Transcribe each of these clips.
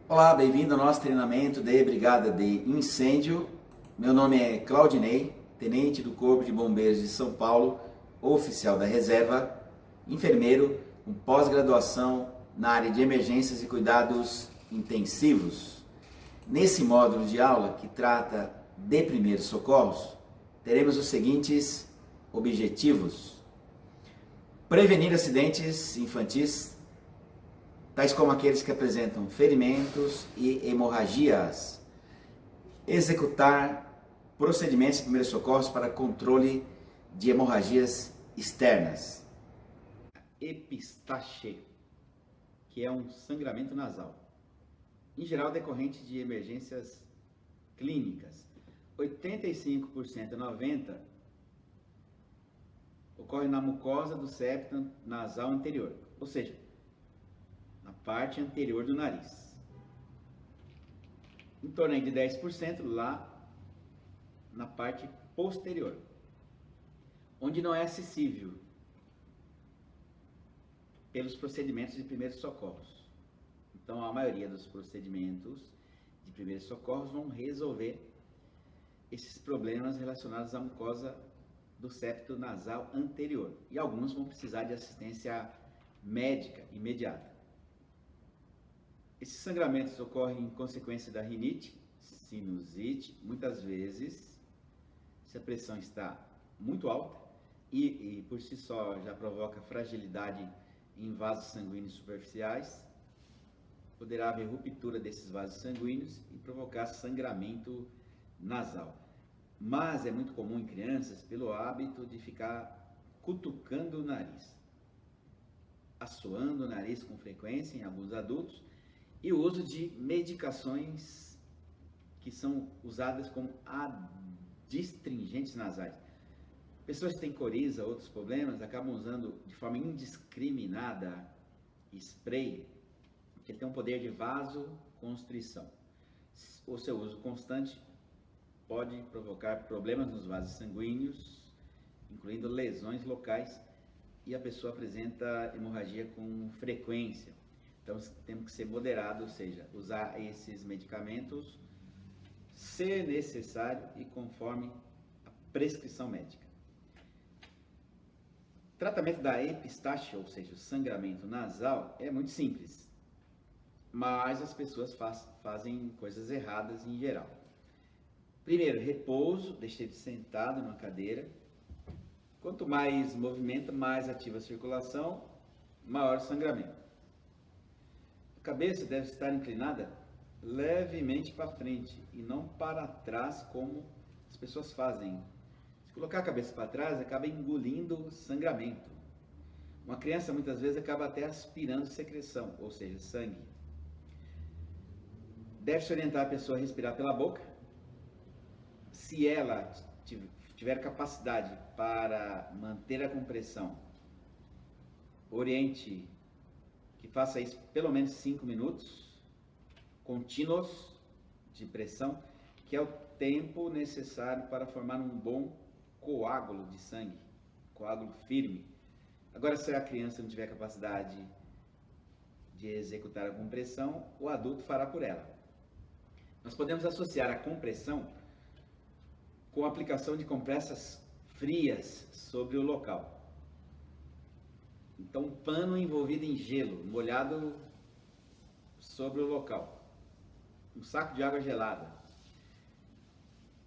Olá, bem-vindo ao nosso treinamento de Brigada de Incêndio. Meu nome é Claudinei, tenente do Corpo de Bombeiros de São Paulo, oficial da reserva, enfermeiro com pós-graduação na área de emergências e cuidados intensivos. Nesse módulo de aula que trata de primeiros socorros, teremos os seguintes objetivos: prevenir acidentes infantis, tais como aqueles que apresentam ferimentos e hemorragias. Executar procedimentos de primeiros socorros para controle de hemorragias externas. Epistaxe, que é um sangramento nasal, em geral decorrente de emergências clínicas. 85% a 90% ocorre na mucosa do septo nasal anterior, ou seja, na parte anterior do nariz. Em torno de 10% lá na parte posterior, onde não é acessível pelos procedimentos de primeiros socorros. Então, a maioria dos procedimentos de primeiros socorros vão resolver esses problemas relacionados à mucosa do septo nasal anterior. E alguns vão precisar de assistência médica imediata. Esses sangramentos ocorrem em consequência da rinite, sinusite, muitas vezes, se a pressão está muito alta e por si só já provoca fragilidade em vasos sanguíneos superficiais, poderá haver ruptura desses vasos sanguíneos e provocar sangramento nasal. Mas é muito comum em crianças pelo hábito de ficar cutucando o nariz, assoando o nariz com frequência em alguns adultos, e o uso de medicações que são usadas como adstringentes nasais. Pessoas que têm coriza, outros problemas, acabam usando de forma indiscriminada spray, que tem um poder de vasoconstrição. O seu uso constante pode provocar problemas nos vasos sanguíneos, incluindo lesões locais, e a pessoa apresenta hemorragia com frequência. Então, temos que ser moderado, ou seja, usar esses medicamentos se necessário e conforme a prescrição médica. O tratamento da epistaxe, ou seja, o sangramento nasal, é muito simples, mas as pessoas fazem coisas erradas em geral. Primeiro, repouso, deixe-se sentado numa cadeira. Quanto mais movimento, mais ativa a circulação, maior o sangramento. A cabeça deve estar inclinada levemente para frente e não para trás, como as pessoas fazem. Se colocar a cabeça para trás, acaba engolindo sangramento. Uma criança muitas vezes acaba até aspirando secreção, ou seja, sangue. Deve-se orientar a pessoa a respirar pela boca. Se ela tiver capacidade para manter a compressão, oriente que faça isso pelo menos 5 minutos, contínuos de pressão, que é o tempo necessário para formar um bom coágulo de sangue, coágulo firme. Agora, se a criança não tiver capacidade de executar a compressão, o adulto fará por ela. Nós podemos associar a compressão com a aplicação de compressas frias sobre o local. Então, um pano envolvido em gelo, molhado sobre o local. Um saco de água gelada.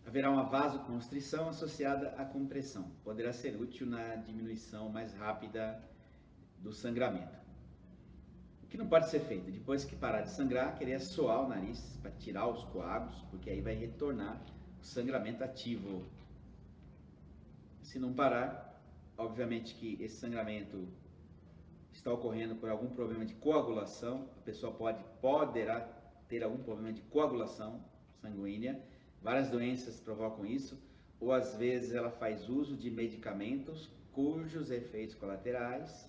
Haverá uma vasoconstrição associada à compressão. Poderá ser útil na diminuição mais rápida do sangramento. O que não pode ser feito? Depois que parar de sangrar, querer assoar o nariz para tirar os coágulos, porque aí vai retornar o sangramento ativo. Se não parar, obviamente que esse sangramento está ocorrendo por algum problema de coagulação, a pessoa poderá ter algum problema de coagulação sanguínea, várias doenças provocam isso, ou às vezes ela faz uso de medicamentos cujos efeitos colaterais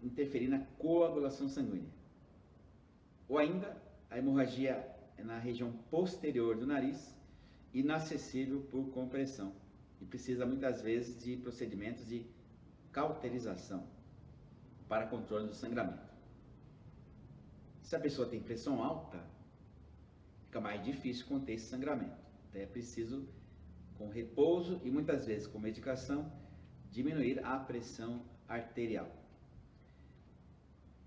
interferir na coagulação sanguínea. Ou ainda, a hemorragia é na região posterior do nariz, inacessível por compressão, e precisa muitas vezes de procedimentos de cauterização para controle do sangramento. Se a pessoa tem pressão alta, fica mais difícil conter esse sangramento. Então é preciso, com repouso e muitas vezes com medicação, diminuir a pressão arterial.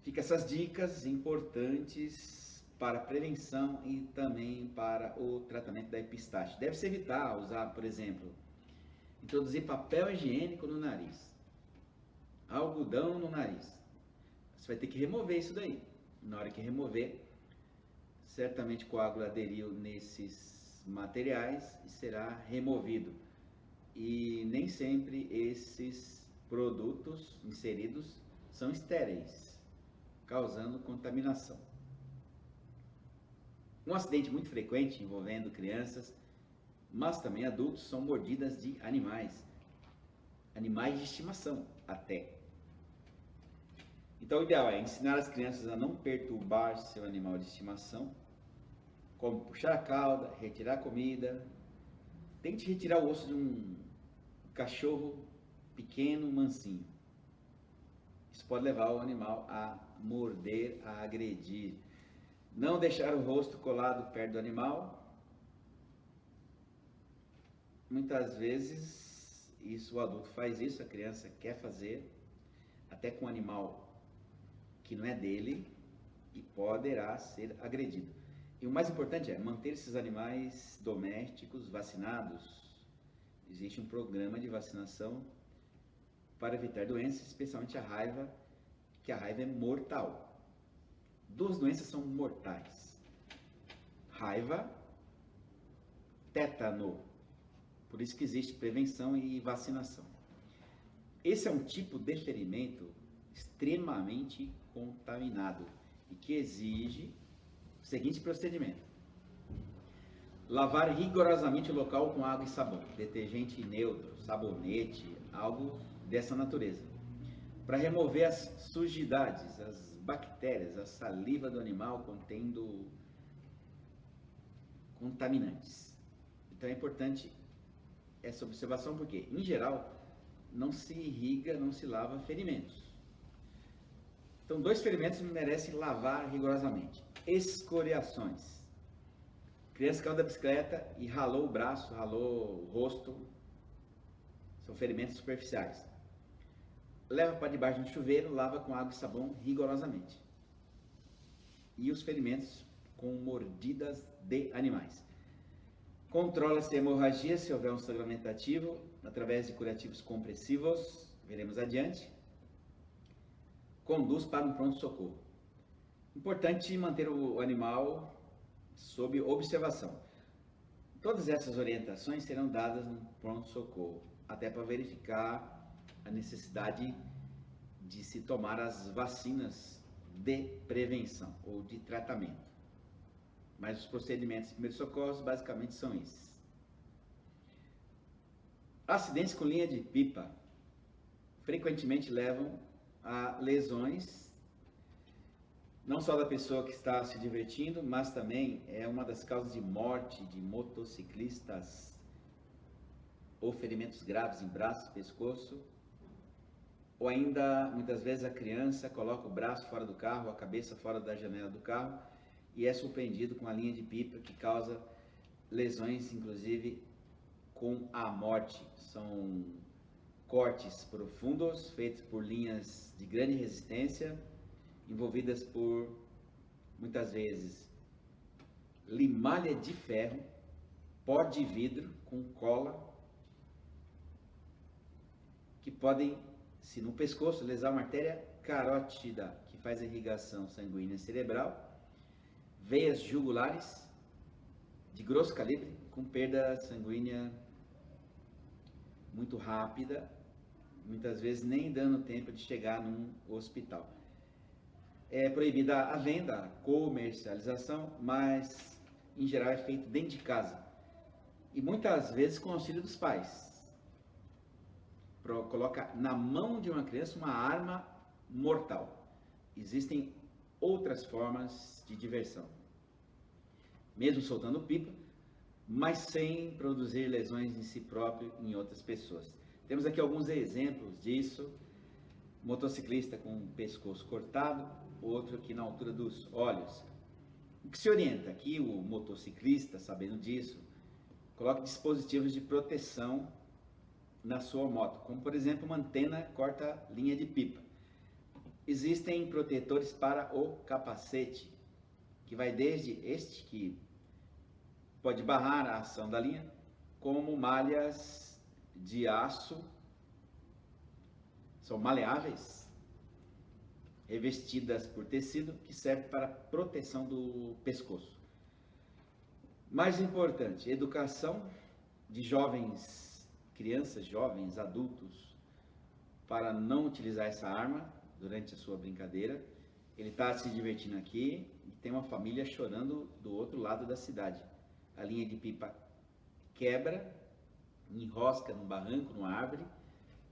Fica essas dicas importantes para a prevenção e também para o tratamento da epistaxe. Deve-se evitar usar, por exemplo, introduzir papel higiênico no nariz, algodão no nariz. Você vai ter que remover isso daí. Na hora que remover, certamente o coágulo aderiu nesses materiais e será removido. E nem sempre esses produtos inseridos são estéreis, causando contaminação. Um acidente muito frequente envolvendo crianças, mas também adultos, são mordidas de animais de estimação até. Então o ideal é ensinar as crianças a não perturbar seu animal de estimação, como puxar a cauda, retirar a comida. Tente retirar o osso de um cachorro pequeno, mansinho. Isso pode levar o animal a morder, a agredir. Não deixar o rosto colado perto do animal. Muitas vezes o adulto faz isso, a criança quer fazer, até com um animal que não é dele e poderá ser agredido. E o mais importante é manter esses animais domésticos vacinados. Existe um programa de vacinação para evitar doenças, especialmente a raiva, que a raiva é mortal. Duas doenças são mortais: raiva, tétano. Por isso que existe prevenção e vacinação. Esse é um tipo de ferimento extremamente contaminado e que exige o seguinte procedimento: lavar rigorosamente o local com água e sabão, detergente neutro, sabonete, algo dessa natureza, para remover as sujidades, as bactérias, a saliva do animal contendo contaminantes. Então é importante essa observação porque, em geral, não se irriga, não se lava ferimentos. Então, dois ferimentos merecem lavar rigorosamente. Escoriações. Criança caiu da bicicleta e ralou o braço, ralou o rosto. São ferimentos superficiais. Leva para debaixo do chuveiro, lava com água e sabão rigorosamente. E os ferimentos com mordidas de animais. Controla-se a hemorragia se houver um sangramento ativo através de curativos compressivos. Veremos adiante. Conduz para um pronto-socorro. Importante manter o animal sob observação. Todas essas orientações serão dadas no pronto-socorro, até para verificar a necessidade de se tomar as vacinas de prevenção ou de tratamento. Mas os procedimentos de primeiros socorros basicamente são esses. Acidentes com linha de pipa frequentemente levam a lesões, não só da pessoa que está se divertindo, mas também é uma das causas de morte de motociclistas ou ferimentos graves em braço, pescoço, ou ainda muitas vezes a criança coloca o braço fora do carro, a cabeça fora da janela do carro e é surpreendido com a linha de pipa que causa lesões, inclusive com a morte. São cortes profundos feitos por linhas de grande resistência, envolvidas por, muitas vezes, limalha de ferro, pó de vidro com cola, que podem, se no pescoço, lesar uma artéria carótida, que faz a irrigação sanguínea cerebral, veias jugulares de grosso calibre, com perda sanguínea muito rápida, muitas vezes nem dando tempo de chegar num hospital. É proibida a venda, a comercialização, mas em geral é feito dentro de casa e muitas vezes com o auxílio dos pais. Coloca na mão de uma criança uma arma mortal. Existem outras formas de diversão, mesmo soltando pipa, mas sem produzir lesões em si próprio e em outras pessoas. Temos aqui alguns exemplos disso. Motociclista com o pescoço cortado, outro aqui na altura dos olhos. O que se orienta? Que o motociclista, sabendo disso, coloque dispositivos de proteção na sua moto, como por exemplo uma antena corta-linha de pipa. Existem protetores para o capacete, que vai desde este que pode barrar a ação da linha, como malhas de aço, são maleáveis, revestidas por tecido, que serve para proteção do pescoço. Mais importante, educação de jovens, crianças, jovens, adultos, para não utilizar essa arma durante a sua brincadeira. Ele está se divertindo aqui e tem uma família chorando do outro lado da cidade. A linha de pipa quebra, enrosca num barranco, numa árvore,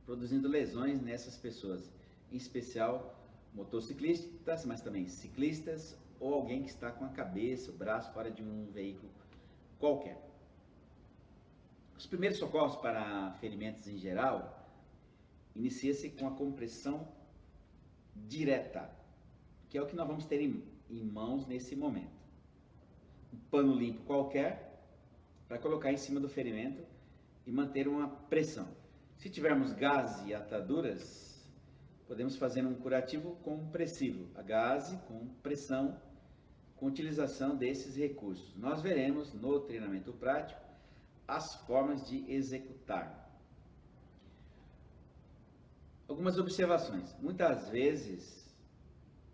produzindo lesões nessas pessoas, em especial motociclistas, mas também ciclistas ou alguém que está com a cabeça, o braço fora de um veículo qualquer. Os primeiros socorros para ferimentos em geral inicia-se com a compressão direta, que é o que nós vamos ter em mãos nesse momento. Um pano limpo qualquer para colocar em cima do ferimento e manter uma pressão. Se tivermos gás e ataduras, podemos fazer um curativo compressivo, a gás com pressão, com utilização desses recursos. Nós veremos no treinamento prático as formas de executar. Algumas observações. Muitas vezes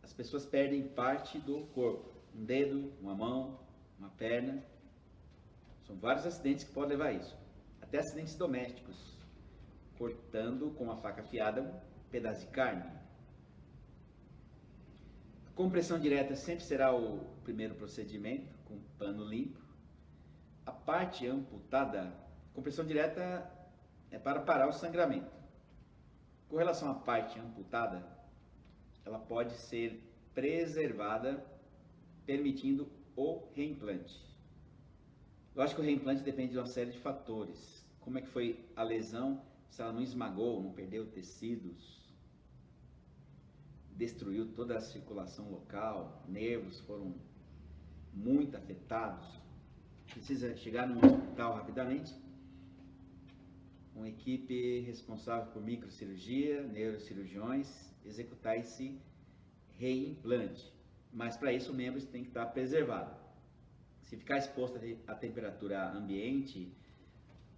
as pessoas perdem parte do corpo, um dedo, uma mão, uma perna. São vários acidentes que podem levar a isso. Até acidentes domésticos, cortando com uma faca afiada um pedaço de carne. A compressão direta sempre será o primeiro procedimento, com pano limpo. A parte amputada, compressão direta é para parar o sangramento. Com relação à parte amputada, ela pode ser preservada, permitindo o reimplante. Lógico que o reimplante depende de uma série de fatores. Como é que foi a lesão, se ela não esmagou, não perdeu tecidos, destruiu toda a circulação local, nervos foram muito afetados, precisa chegar no hospital rapidamente. Uma equipe responsável por microcirurgia, neurocirurgiões, executar esse reimplante. Mas para isso o membro tem que estar preservado. Se ficar exposto à temperatura ambiente,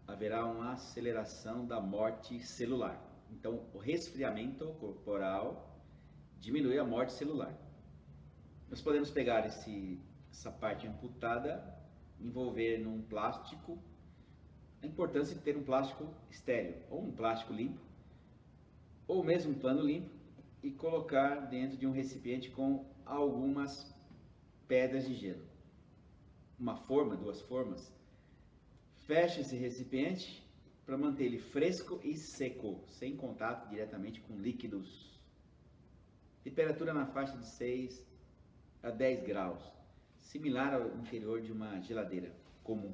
haverá uma aceleração da morte celular. Então, o resfriamento corporal diminui a morte celular. Nós podemos pegar essa parte amputada, envolver num plástico. A importância de ter um plástico estéril, ou um plástico limpo, ou mesmo um pano limpo, e colocar dentro de um recipiente com algumas pedras de gelo. Uma forma, duas formas. Feche esse recipiente para manter ele fresco e seco, sem contato diretamente com líquidos. Temperatura na faixa de 6 a 10 graus, similar ao interior de uma geladeira comum.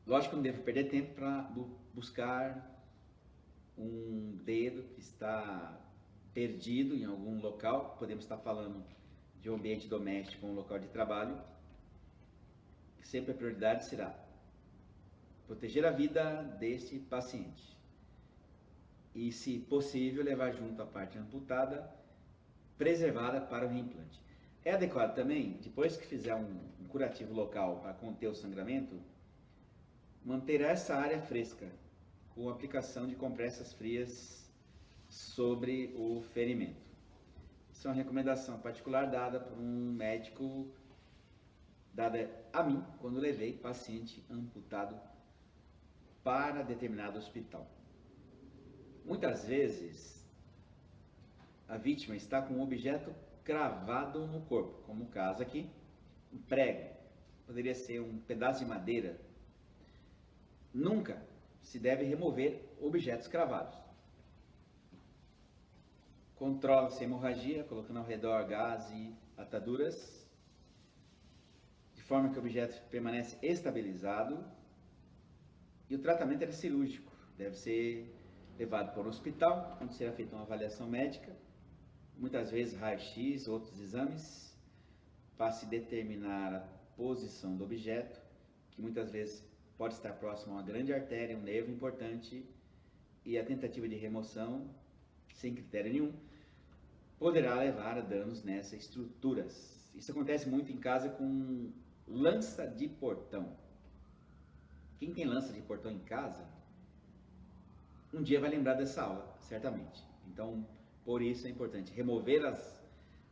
Lógico que não devo perder tempo para buscar um dedo que está perdido em algum local. Podemos estar falando de um ambiente doméstico ou um local de trabalho. Sempre a prioridade será proteger a vida deste paciente e, se possível, levar junto a parte amputada, preservada para o reimplante. É adequado também, depois que fizer um curativo local para conter o sangramento, manter essa área fresca com aplicação de compressas frias sobre o ferimento. Isso é uma recomendação particular dada por um médico, dada a mim quando levei paciente amputado para determinado hospital. Muitas vezes a vítima está com um objeto cravado no corpo, como o caso aqui, um prego, poderia ser um pedaço de madeira. Nunca se deve remover objetos cravados. Controla-se a hemorragia, colocando ao redor gás e ataduras, de forma que o objeto permanece estabilizado. E o tratamento é cirúrgico, deve ser levado para o hospital, onde será feita uma avaliação médica, muitas vezes raio-x, outros exames, para se determinar a posição do objeto, que muitas vezes pode estar próximo a uma grande artéria, um nervo importante, e a tentativa de remoção, sem critério nenhum, poderá levar a danos nessas estruturas. Isso acontece muito em casa com lança de portão. Quem tem lança de portão em casa, um dia vai lembrar dessa aula, certamente. Então, por isso é importante remover as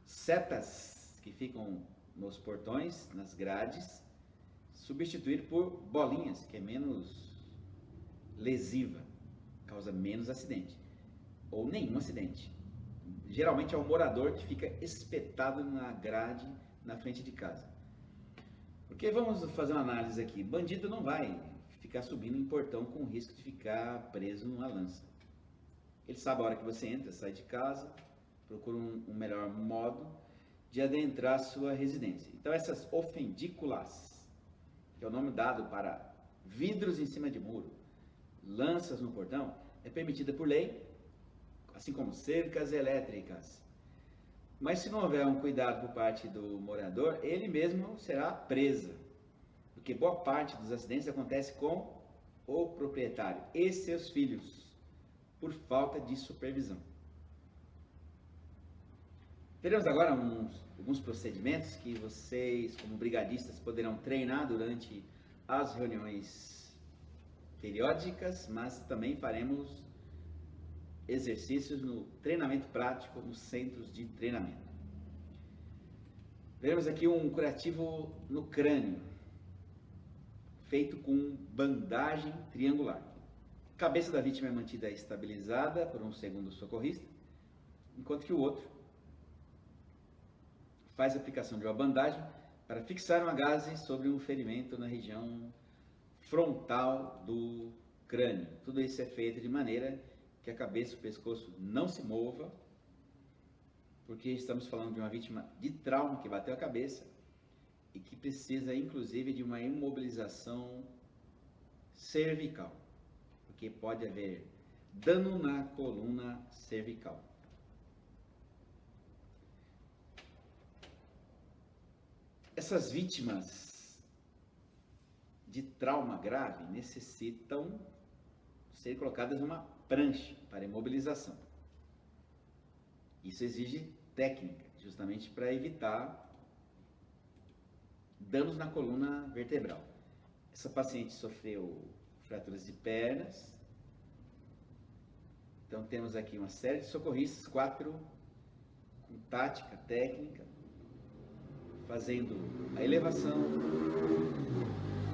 setas que ficam nos portões, nas grades, substituir por bolinhas, que é menos lesiva, causa menos acidente, ou nenhum acidente. Geralmente é o morador que fica espetado na grade na frente de casa. Porque vamos fazer uma análise aqui, bandido não vai ficar subindo em portão com risco de ficar preso numa lança. Ele sabe a hora que você entra, sai de casa, procura um melhor modo de adentrar a sua residência. Então essas ofendículas, que é o nome dado para vidros em cima de muro, lanças no portão, é permitida por lei, assim como cercas elétricas. Mas se não houver um cuidado por parte do morador, ele mesmo será preso, porque boa parte dos acidentes acontece com o proprietário e seus filhos, por falta de supervisão. Teremos agora alguns procedimentos que vocês, como brigadistas, poderão treinar durante as reuniões periódicas, mas também faremos exercícios no treinamento prático nos centros de treinamento. Veremos aqui um curativo no crânio, feito com bandagem triangular. A cabeça da vítima é mantida estabilizada por um segundo socorrista, enquanto que o outro faz a aplicação de uma bandagem para fixar uma gaze sobre um ferimento na região frontal do crânio. Tudo isso é feito de maneira que a cabeça e o pescoço não se mova, porque estamos falando de uma vítima de trauma que bateu a cabeça e que precisa inclusive de uma imobilização cervical, porque pode haver dano na coluna cervical. Essas vítimas de trauma grave necessitam ser colocadas numa prancha para imobilização. Isso exige técnica, justamente para evitar danos na coluna vertebral. Essa paciente sofreu fraturas de pernas. Então temos aqui uma série de socorristas, 4 com tática, técnica, fazendo a elevação,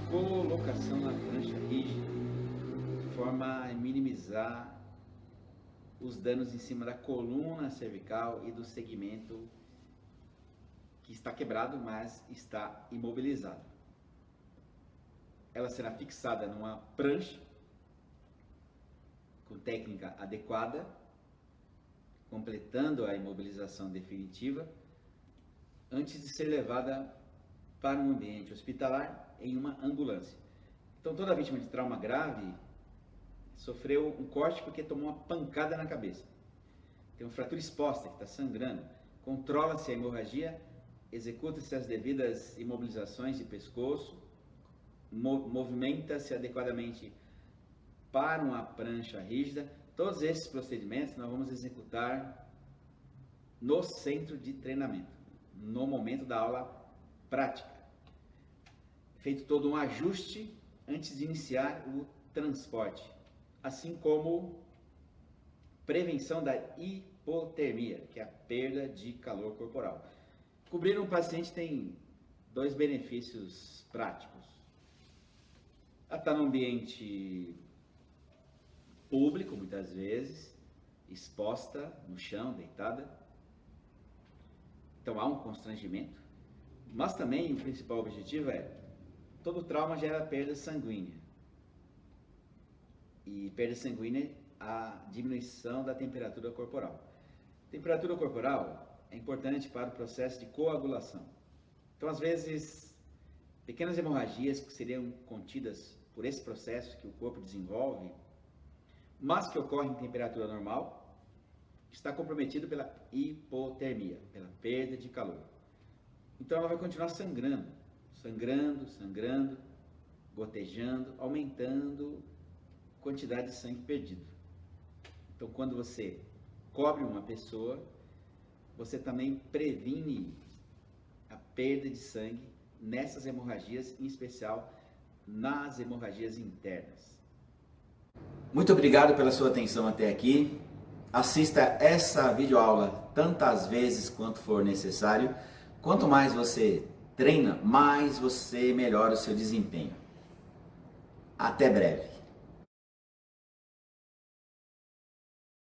colocação na prancha rígida, de forma a minimizar os danos em cima da coluna cervical e do segmento que está quebrado, mas está imobilizado. Ela será fixada numa prancha com técnica adequada, completando a imobilização definitiva, antes de ser levada para um ambiente hospitalar em uma ambulância. Então toda vítima de trauma grave sofreu um corte porque tomou uma pancada na cabeça. Tem uma fratura exposta que está sangrando. Controla-se a hemorragia, executa-se as devidas imobilizações de pescoço, movimenta-se adequadamente para uma prancha rígida. Todos esses procedimentos nós vamos executar no centro de treinamento, no momento da aula prática. Feito todo um ajuste antes de iniciar o transporte, assim como prevenção da hipotermia, que é a perda de calor corporal. Cobrir um paciente tem 2 benefícios práticos. Ela está no ambiente público, muitas vezes, exposta no chão, deitada. Então há um constrangimento, mas também o principal objetivo é, todo trauma gera perda sanguínea. E perda sanguínea, a diminuição da temperatura corporal. Temperatura corporal é importante para o processo de coagulação. Então, às vezes, pequenas hemorragias que seriam contidas por esse processo que o corpo desenvolve, mas que ocorre em temperatura normal, está comprometido pela hipotermia, pela perda de calor. Então ela vai continuar sangrando, gotejando, aumentando a quantidade de sangue perdido. Então quando você cobre uma pessoa, você também previne a perda de sangue nessas hemorragias, em especial nas hemorragias internas. Muito obrigado pela sua atenção até aqui. Assista essa videoaula tantas vezes quanto for necessário. Quanto mais você treina, mais você melhora o seu desempenho. Até breve.